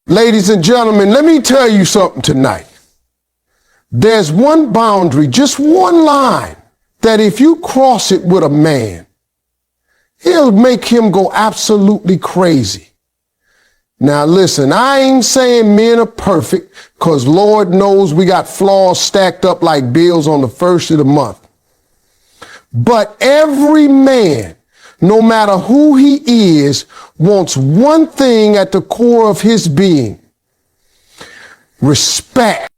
Ladies and gentlemen, let me tell you something tonight. There's one boundary, just one line, that if you cross it with a man, it'll make him go absolutely crazy. Now listen, I ain't saying men are perfect, because Lord knows we got flaws stacked up like bills on the first of the month. But every man, no matter who he is, wants one thing at the core of his being: respect.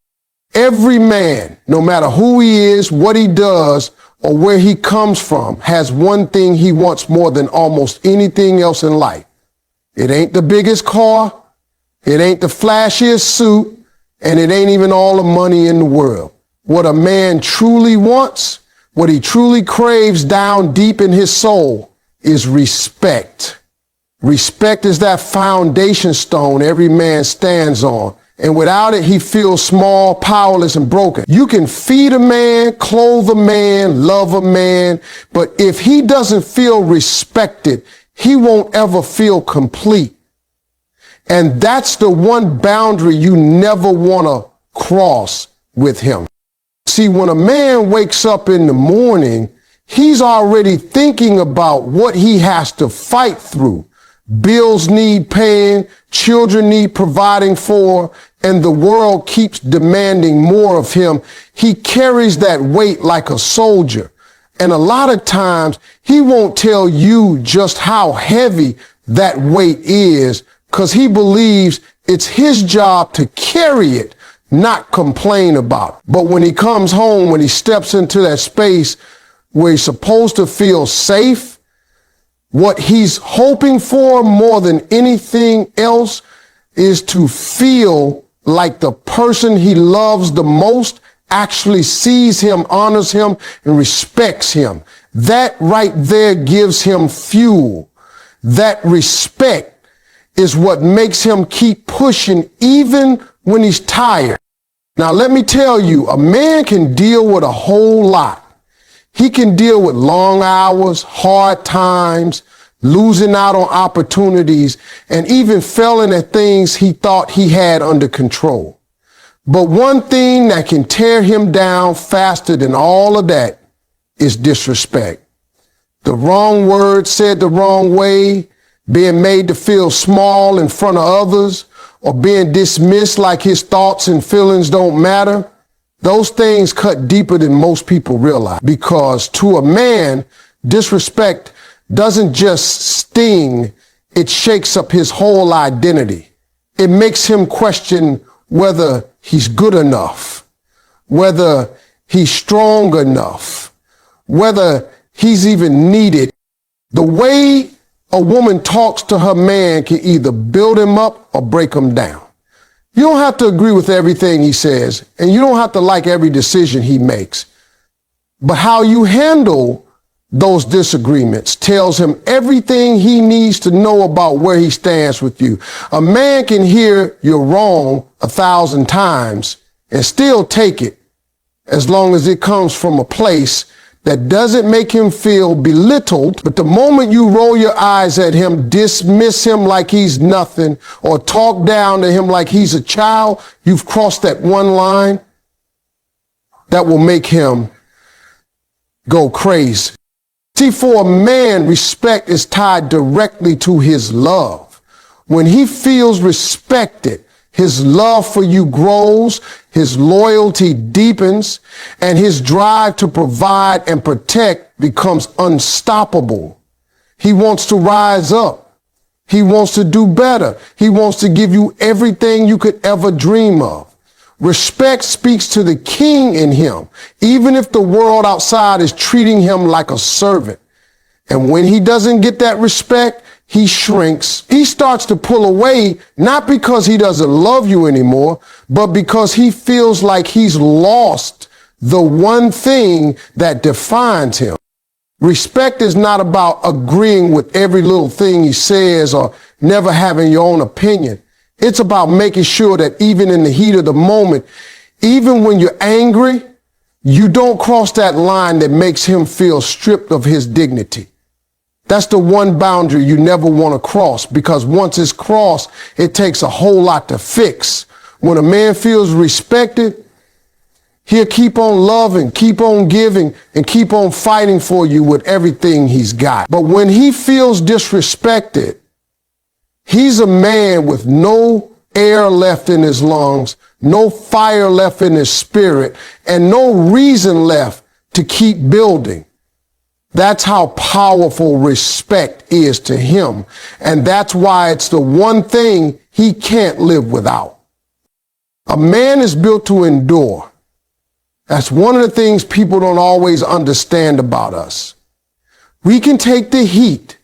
Every man, no matter who he is, what he does, or where he comes from, has one thing he wants more than almost anything else in life. It ain't the biggest car, it ain't the flashiest suit, and it ain't even all the money in the world. What a man truly wants, what he truly craves down deep in his soul, is respect. Respect is that foundation stone every man stands on. And without it, he feels small, powerless, and broken. You can feed a man, clothe a man, love a man, but if he doesn't feel respected, he won't ever feel complete. And that's the one boundary you never want to cross with him. See, when a man wakes up in the morning, he's already thinking about what he has to fight through. Bills need paying, children need providing for, and the world keeps demanding more of him. He carries that weight like a soldier. And a lot of times he won't tell you just how heavy that weight is, because he believes it's his job to carry it, not complain about it. But when he comes home, when he steps into that space where he's supposed to feel safe, what he's hoping for more than anything else is to feel like the person he loves the most actually sees him, honors him, and respects him. That right there gives him fuel. That respect is what makes him keep pushing even when he's tired. Now, let me tell you, a man can deal with a whole lot. He can deal with long hours, hard times, losing out on opportunities, and even failing at things he thought he had under control. But one thing that can tear him down faster than all of that is disrespect. The wrong word said the wrong way, being made to feel small in front of others, or being dismissed like his thoughts and feelings don't matter. Those things cut deeper than most people realize, because to a man, disrespect doesn't just sting, it shakes up his whole identity. It makes him question whether he's good enough, whether he's strong enough, whether he's even needed. The way a woman talks to her man can either build him up or break him down. You don't have to agree with everything he says, and you don't have to like every decision he makes. But how you handle those disagreements tells him everything he needs to know about where he stands with you. A man can hear you're wrong 1,000 times and still take it, as long as it comes from a place that doesn't make him feel belittled. But the moment you roll your eyes at him, dismiss him like he's nothing, or talk down to him like he's a child, you've crossed that one line that will make him go crazy. See, for a man, respect is tied directly to his love. When he feels respected, his love for you grows, his loyalty deepens, and his drive to provide and protect becomes unstoppable. He wants to rise up. He wants to do better. He wants to give you everything you could ever dream of. Respect speaks to the king in him, even if the world outside is treating him like a servant. And when he doesn't get that respect, he shrinks. He starts to pull away, not because he doesn't love you anymore, but because he feels like he's lost the one thing that defines him. Respect is not about agreeing with every little thing he says or never having your own opinion. It's about making sure that even in the heat of the moment, even when you're angry, you don't cross that line that makes him feel stripped of his dignity. That's the one boundary you never want to cross, because once it's crossed, it takes a whole lot to fix. When a man feels respected, he'll keep on loving, keep on giving, and keep on fighting for you with everything he's got. But when he feels disrespected, he's a man with no air left in his lungs, no fire left in his spirit, and no reason left to keep building. That's how powerful respect is to him. And that's why it's the one thing he can't live without. A man is built to endure. That's one of the things people don't always understand about us. We can take the heat.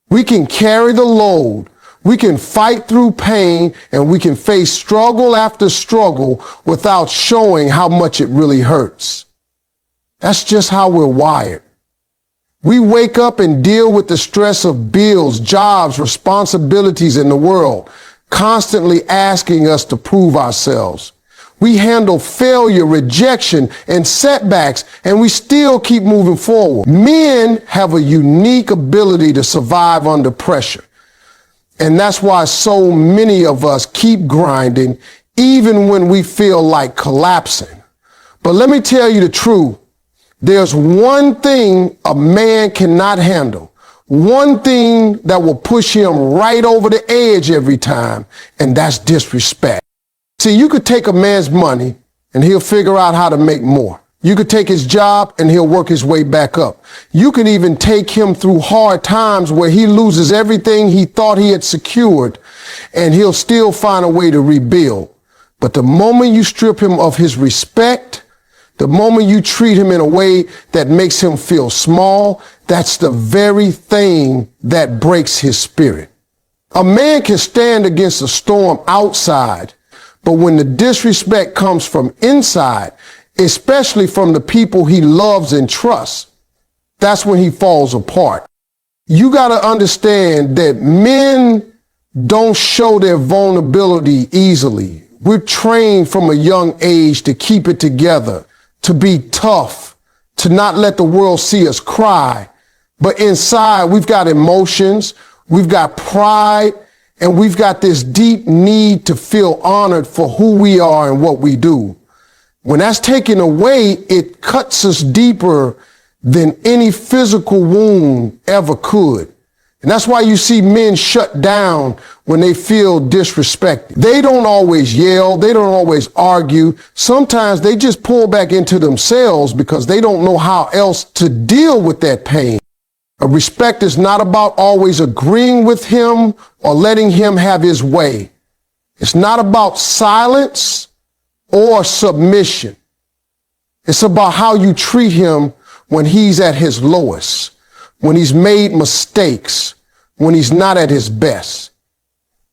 We can carry the load. We can fight through pain, and we can face struggle after struggle without showing how much it really hurts. That's just how we're wired. We wake up and deal with the stress of bills, jobs, responsibilities in the world, constantly asking us to prove ourselves. We handle failure, rejection, and setbacks, and we still keep moving forward. Men have a unique ability to survive under pressure. And that's why so many of us keep grinding, even when we feel like collapsing. But let me tell you the truth. There's one thing a man cannot handle, one thing that will push him right over the edge every time, and that's disrespect. See, you could take a man's money and he'll figure out how to make more. You could take his job and he'll work his way back up. You can even take him through hard times where he loses everything he thought he had secured, and he'll still find a way to rebuild. But the moment you strip him of his respect, the moment you treat him in a way that makes him feel small, that's the very thing that breaks his spirit. A man can stand against a storm outside, but when the disrespect comes from inside, especially from the people he loves and trusts, that's when he falls apart. You got to understand that men don't show their vulnerability easily. We're trained from a young age to keep it together, to be tough, to not let the world see us cry. But inside, we've got emotions, we've got pride, and we've got this deep need to feel honored for who we are and what we do. When that's taken away, it cuts us deeper than any physical wound ever could. And that's why you see men shut down when they feel disrespected. They don't always yell. They don't always argue. Sometimes they just pull back into themselves because they don't know how else to deal with that pain. Respect is not about always agreeing with him or letting him have his way. It's not about silence or submission. It's about how you treat him when he's at his lowest, when he's made mistakes, when he's not at his best.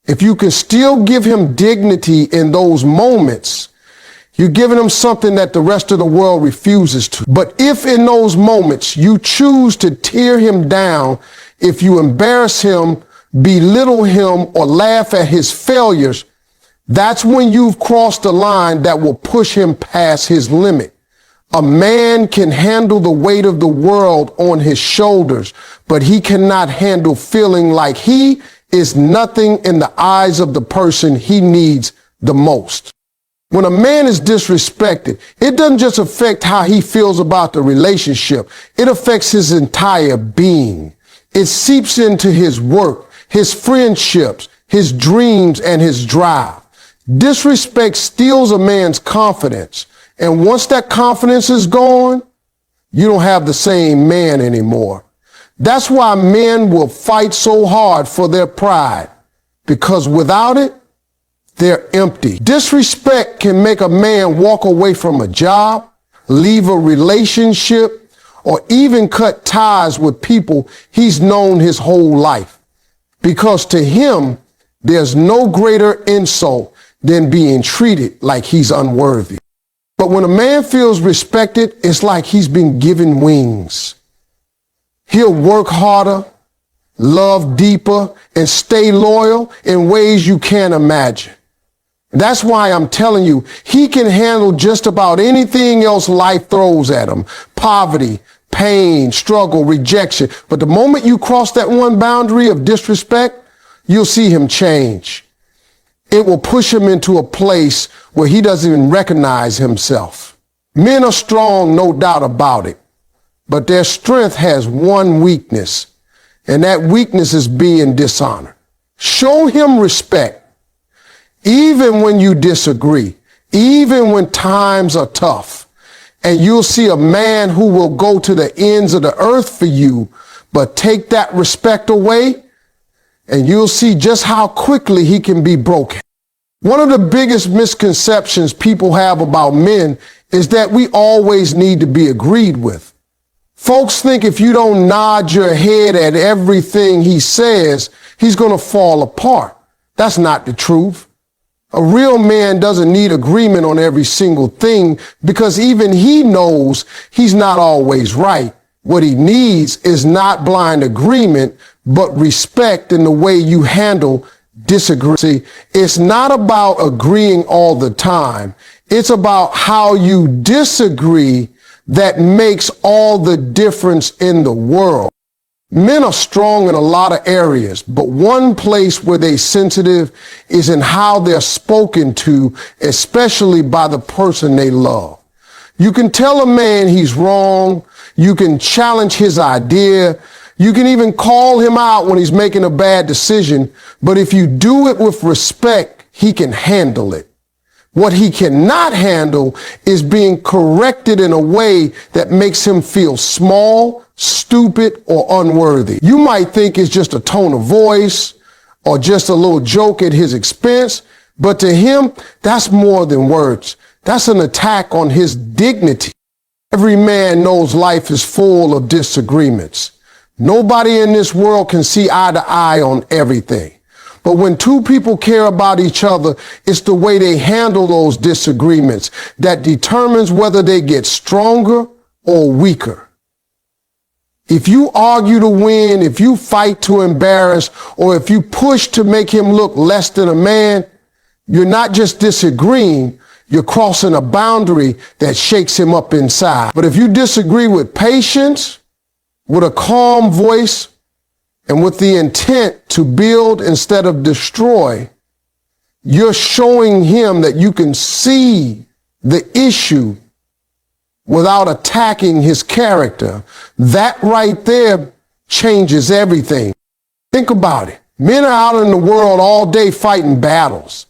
If you can still give him dignity in those moments, you're giving him something that the rest of the world refuses to. But if in those moments you choose to tear him down, if you embarrass him, belittle him, or laugh at his failures, that's when you've crossed the line that will push him past his limit. A man can handle the weight of the world on his shoulders, but he cannot handle feeling like he is nothing in the eyes of the person he needs the most. When a man is disrespected, it doesn't just affect how he feels about the relationship. It affects his entire being. It seeps into his work, his friendships, his dreams, and his drive. Disrespect steals a man's confidence. And once that confidence is gone, you don't have the same man anymore. That's why men will fight so hard for their pride, because without it, they're empty. Disrespect can make a man walk away from a job, leave a relationship, or even cut ties with people he's known his whole life. Because to him, there's no greater insult than being treated like he's unworthy. But when a man feels respected, it's like he's been given wings. He'll work harder, love deeper, and stay loyal in ways you can't imagine. That's why I'm telling you, he can handle just about anything else life throws at him. Poverty, pain, struggle, rejection. But the moment you cross that one boundary of disrespect, you'll see him change. It will push him into a place where he doesn't even recognize himself. Men are strong, no doubt about it, but their strength has one weakness, and that weakness is being dishonored. Show him respect, even when you disagree, even when times are tough, and you'll see a man who will go to the ends of the earth for you, but take that respect away, and you'll see just how quickly he can be broken. One of the biggest misconceptions people have about men is that we always need to be agreed with. Folks think if you don't nod your head at everything he says, he's going to fall apart. That's not the truth. A real man doesn't need agreement on every single thing because even he knows he's not always right. What he needs is not blind agreement, but respect in the way you handle disagreement. See, it's not about agreeing all the time. It's about how you disagree that makes all the difference in the world. Men are strong in a lot of areas, but one place where they're sensitive is in how they're spoken to, especially by the person they love. You can tell a man he's wrong. You can challenge his idea. You can even call him out when he's making a bad decision. But if you do it with respect, he can handle it. What he cannot handle is being corrected in a way that makes him feel small, stupid, or unworthy. You might think it's just a tone of voice or just a little joke at his expense, but to him, that's more than words. That's an attack on his dignity. Every man knows life is full of disagreements. Nobody in this world can see eye to eye on everything. But when two people care about each other, it's the way they handle those disagreements that determines whether they get stronger or weaker. If you argue to win, if you fight to embarrass, or if you push to make him look less than a man, you're not just disagreeing, you're crossing a boundary that shakes him up inside. But if you disagree with patience, with a calm voice, and with the intent to build instead of destroy, you're showing him that you can see the issue without attacking his character. That right there changes everything. Think about it. Men are out in the world all day fighting battles.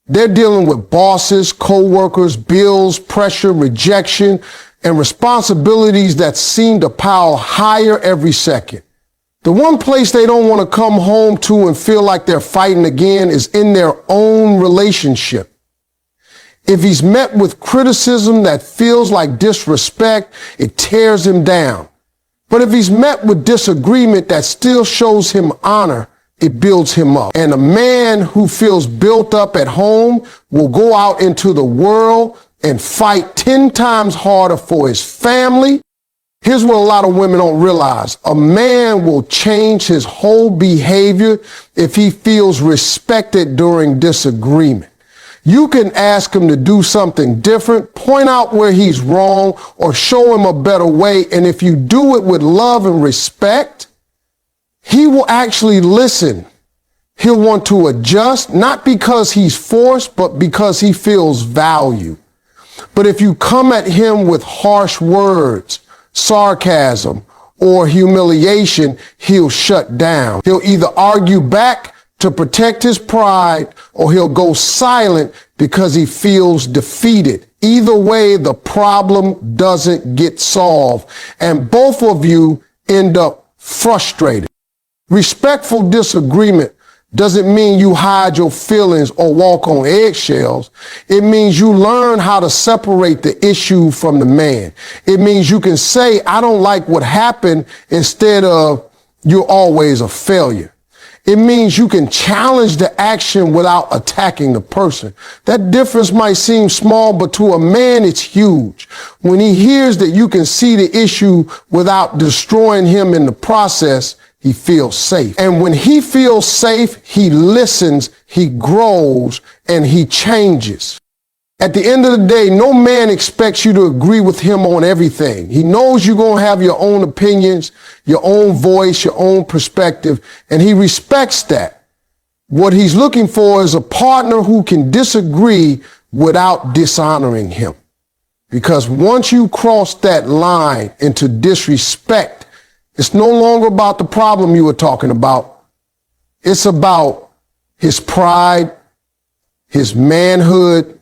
They're dealing with bosses, co-workers, bills, pressure, rejection, and responsibilities that seem to pile higher every second. The one place they don't want to come home to and feel like they're fighting again is in their own relationship. If he's met with criticism that feels like disrespect, it tears him down. But if he's met with disagreement that still shows him honor, it builds him up. And a man who feels built up at home will go out into the world and fight 10 times harder for his family. Here's what a lot of women don't realize. A man will change his whole behavior if he feels respected during disagreement. You can ask him to do something different, point out where he's wrong, or show him a better way. And if you do it with love and respect, he will actually listen. He'll want to adjust, not because he's forced, but because he feels value. But if you come at him with harsh words, sarcasm, or humiliation, he'll shut down. He'll either argue back to protect his pride, or he'll go silent because he feels defeated. Either way, the problem doesn't get solved, and both of you end up frustrated. Respectful disagreement doesn't mean you hide your feelings or walk on eggshells. It means you learn how to separate the issue from the man. It means you can say, I don't like what happened, instead of you're always a failure. It means you can challenge the action without attacking the person. That difference might seem small, but to a man, it's huge. When he hears that you can see the issue without destroying him in the process, he feels safe. And when he feels safe, he listens, he grows, and he changes. At the end of the day, no man expects you to agree with him on everything. He knows you're going to have your own opinions, your own voice, your own perspective, and he respects that. What he's looking for is a partner who can disagree without dishonoring him. Because once you cross that line into disrespect, it's no longer about the problem you were talking about. It's about his pride, his manhood,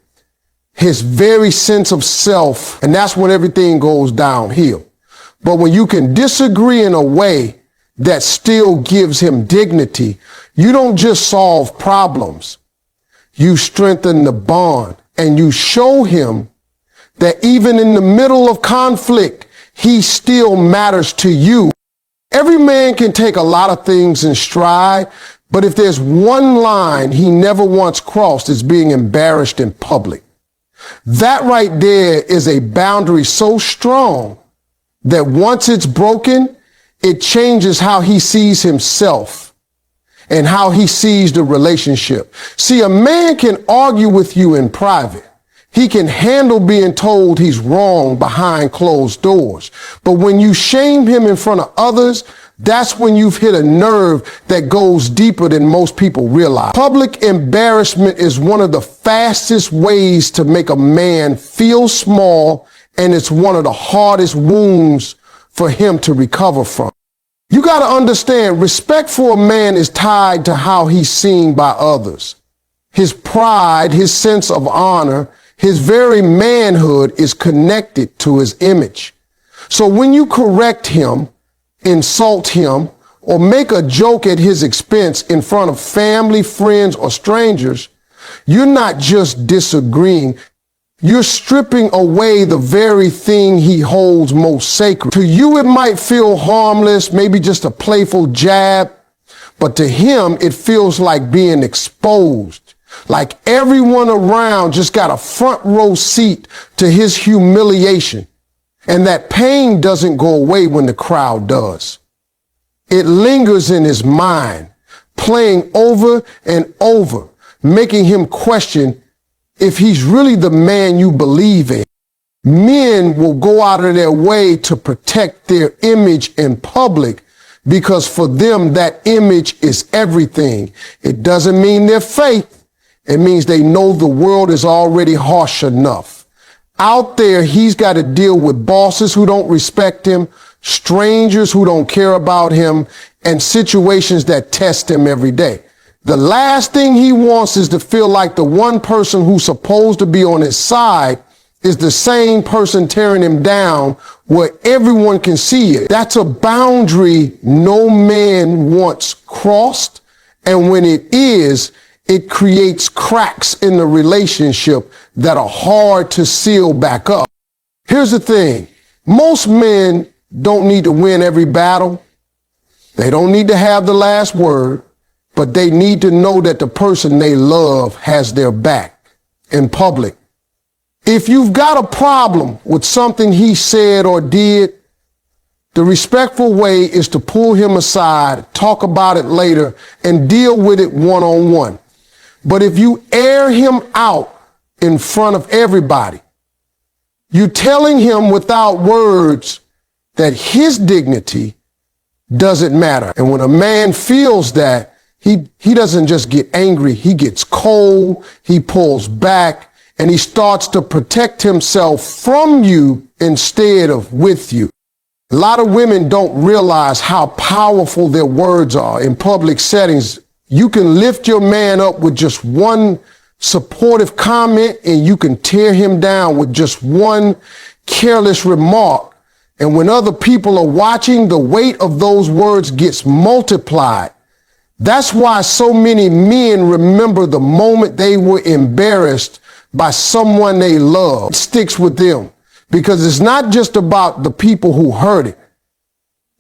his very sense of self, and that's when everything goes downhill. But when you can disagree in a way that still gives him dignity, you don't just solve problems. You strengthen the bond, and you show him that even in the middle of conflict, he still matters to you. Every man can take a lot of things in stride, but if there's one line he never once crossed, it's being embarrassed in public. That right there is a boundary so strong that once it's broken, it changes how he sees himself and how he sees the relationship. See, a man can argue with you in private. He can handle being told he's wrong behind closed doors. But when you shame him in front of others, that's when you've hit a nerve that goes deeper than most people realize. Public embarrassment is one of the fastest ways to make a man feel small, and it's one of the hardest wounds for him to recover from. You got to understand, respect for a man is tied to how he's seen by others. His pride, his sense of honor, his very manhood is connected to his image. So when you correct him, insult him, or make a joke at his expense in front of family, friends, or strangers, you're not just disagreeing. You're stripping away the very thing he holds most sacred. To you, it might feel harmless, maybe just a playful jab, but to him, it feels like being exposed. Like everyone around just got a front row seat to his humiliation. And that pain doesn't go away when the crowd does. It lingers in his mind, playing over and over, making him question if he's really the man you believe in. Men will go out of their way to protect their image in public because for them that image is everything. It doesn't mean their faith. It means they know the world is already harsh enough. Out there, he's got to deal with bosses who don't respect him, strangers who don't care about him, and situations that test him every day. The last thing he wants is to feel like the one person who's supposed to be on his side is the same person tearing him down where everyone can see it. That's a boundary no man wants crossed, and when it is, it creates cracks in the relationship that are hard to seal back up. Here's the thing. Most men don't need to win every battle. They don't need to have the last word, but they need to know that the person they love has their back in public. If you've got a problem with something he said or did, the respectful way is to pull him aside, talk about it later, and deal with it one-on-one. But if you air him out in front of everybody, you're telling him without words that his dignity doesn't matter. And when a man feels that, he doesn't just get angry, he gets cold, he pulls back, and he starts to protect himself from you instead of with you. A lot of women don't realize how powerful their words are in public settings. You can lift your man up with just one supportive comment, and you can tear him down with just one careless remark. And when other people are watching, the weight of those words gets multiplied. That's why so many men remember the moment they were embarrassed by someone they love. It sticks with them because it's not just about the people who heard it.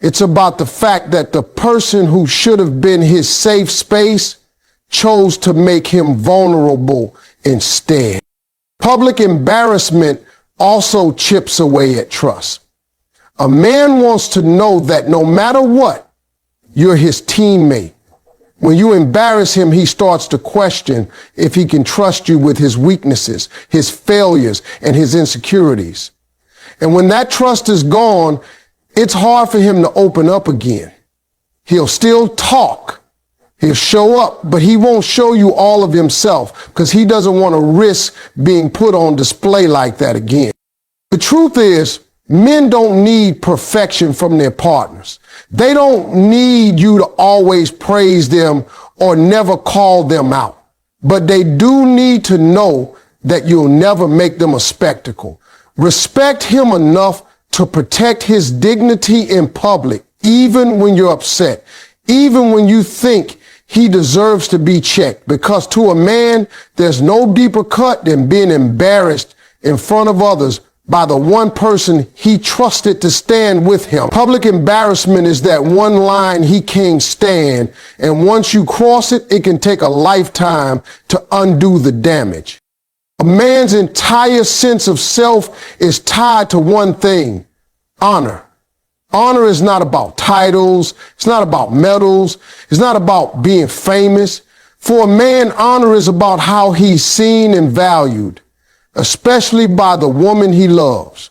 It's about the fact that the person who should have been his safe space chose to make him vulnerable instead. Public embarrassment also chips away at trust. A man wants to know that no matter what, you're his teammate. When you embarrass him, he starts to question if he can trust you with his weaknesses, his failures, and his insecurities. And when that trust is gone, it's hard for him to open up again. He'll still talk. He'll show up, but he won't show you all of himself because he doesn't want to risk being put on display like that again. The truth is, men don't need perfection from their partners. They don't need you to always praise them or never call them out. But they do need to know that you'll never make them a spectacle. Respect him enough to protect his dignity in public, even when you're upset, even when you think he deserves to be checked, because to a man, there's no deeper cut than being embarrassed in front of others by the one person he trusted to stand with him. Public embarrassment is that one line he can't stand, and once you cross it, it can take a lifetime to undo the damage. A man's entire sense of self is tied to one thing: honor. Honor is not about titles. It's not about medals. It's not about being famous. For a man, honor is about how he's seen and valued, especially by the woman he loves.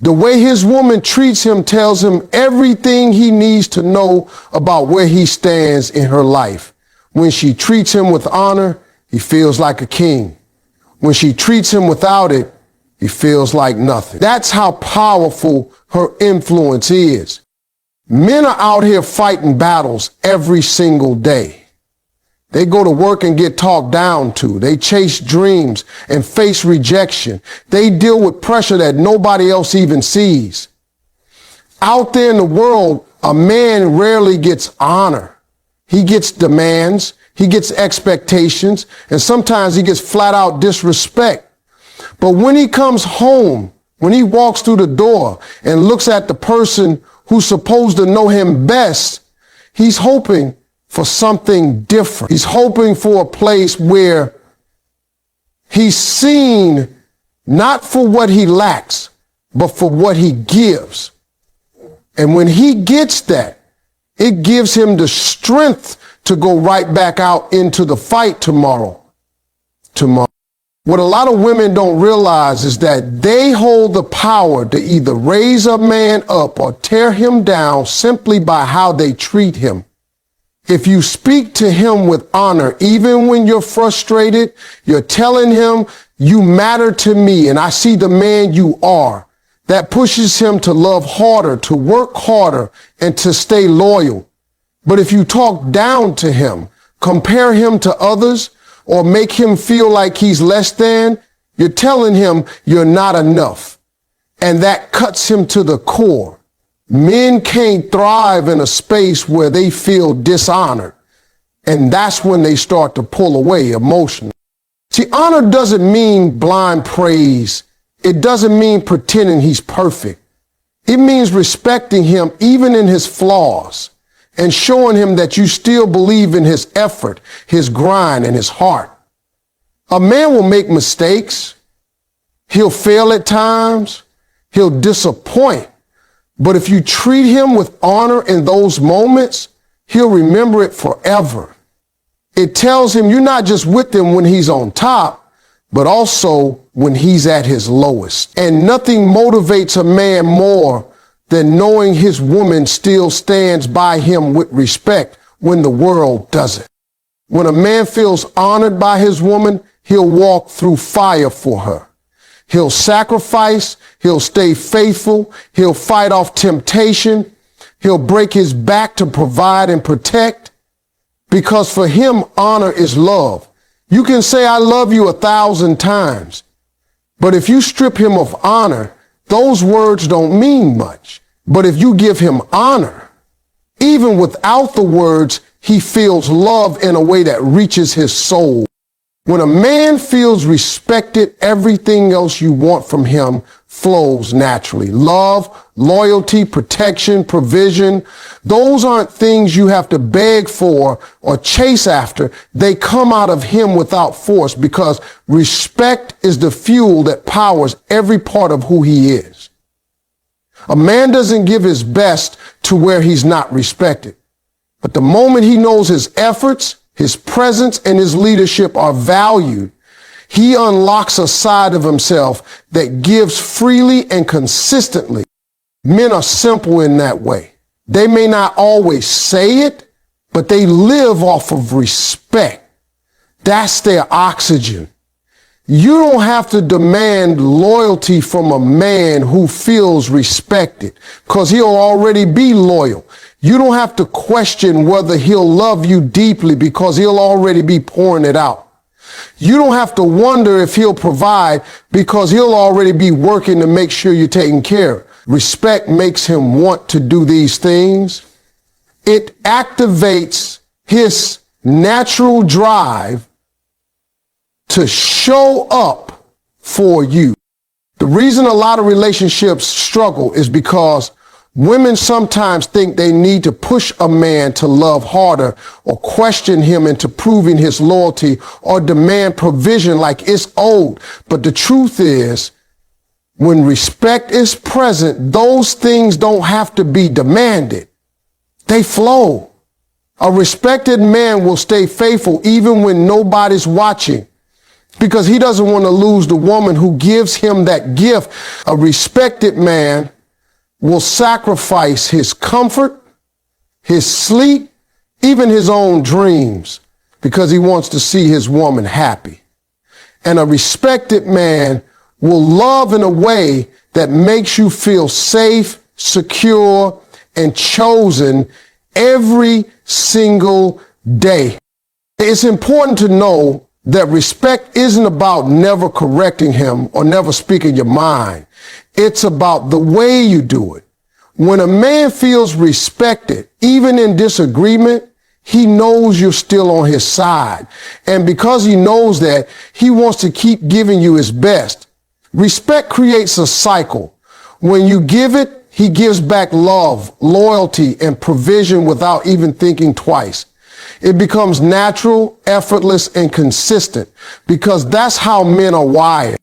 The way his woman treats him tells him everything he needs to know about where he stands in her life. When she treats him with honor, he feels like a king. When she treats him without it, he feels like nothing. That's how powerful her influence is. Men are out here fighting battles every single day. They go to work and get talked down to. They chase dreams and face rejection. They deal with pressure that nobody else even sees. Out there in the world, a man rarely gets honor. He gets demands, he gets expectations, and sometimes he gets flat out disrespect. But when he comes home, when he walks through the door and looks at the person who's supposed to know him best, he's hoping for something different. He's hoping for a place where he's seen not for what he lacks, but for what he gives. And when he gets that, it gives him the strength to go right back out into the fight tomorrow. What a lot of women don't realize is that they hold the power to either raise a man up or tear him down simply by how they treat him. If you speak to him with honor, even when you're frustrated, you're telling him, you matter to me and I see the man you are. That pushes him to love harder, to work harder, and to stay loyal. But if you talk down to him, compare him to others, or make him feel like he's less than, you're telling him you're not enough. And that cuts him to the core. Men can't thrive in a space where they feel dishonored. And that's when they start to pull away emotionally. See, honor doesn't mean blind praise. It doesn't mean pretending he's perfect. It means respecting him even in his flaws, and showing him that you still believe in his effort, his grind, and his heart. A man will make mistakes. He'll fail at times. He'll disappoint. But if you treat him with honor in those moments, he'll remember it forever. It tells him you're not just with him when he's on top, but also when he's at his lowest. And nothing motivates a man more than knowing his woman still stands by him with respect when the world doesn't. When a man feels honored by his woman, he'll walk through fire for her. He'll sacrifice, he'll stay faithful, he'll fight off temptation, he'll break his back to provide and protect, because for him, honor is love. You can say, I love you 1,000 times, but if you strip him of honor, those words don't mean much. But if you give him honor, even without the words, he feels love in a way that reaches his soul. When a man feels respected, everything else you want from him flows naturally. Love, loyalty, protection, provision. Those aren't things you have to beg for or chase after. They come out of him without force, because respect is the fuel that powers every part of who he is. A man doesn't give his best to where he's not respected. But the moment he knows his efforts, his presence, and his leadership are valued, he unlocks a side of himself that gives freely and consistently. Men are simple in that way. They may not always say it, but they live off of respect. That's their oxygen. You don't have to demand loyalty from a man who feels respected, because he'll already be loyal. You don't have to question whether he'll love you deeply, because he'll already be pouring it out. You don't have to wonder if he'll provide, because he'll already be working to make sure you're taken care of. Respect makes him want to do these things. It activates his natural drive to show up for you. The reason a lot of relationships struggle is because women sometimes think they need to push a man to love harder, or question him into proving his loyalty, or demand provision like it's owed. But the truth is, when respect is present, those things don't have to be demanded. They flow. A respected man will stay faithful even when nobody's watching, because he doesn't want to lose the woman who gives him that gift. A respected man will sacrifice his comfort, his sleep, even his own dreams, because he wants to see his woman happy. And a respected man will love in a way that makes you feel safe, secure, and chosen every single day. It's important to know that respect isn't about never correcting him or never speaking your mind. It's about the way you do it. When a man feels respected, even in disagreement, he knows you're still on his side. And because he knows that, he wants to keep giving you his best. Respect creates a cycle. When you give it, he gives back love, loyalty, and provision without even thinking twice. It becomes natural, effortless, and consistent, because that's how men are wired.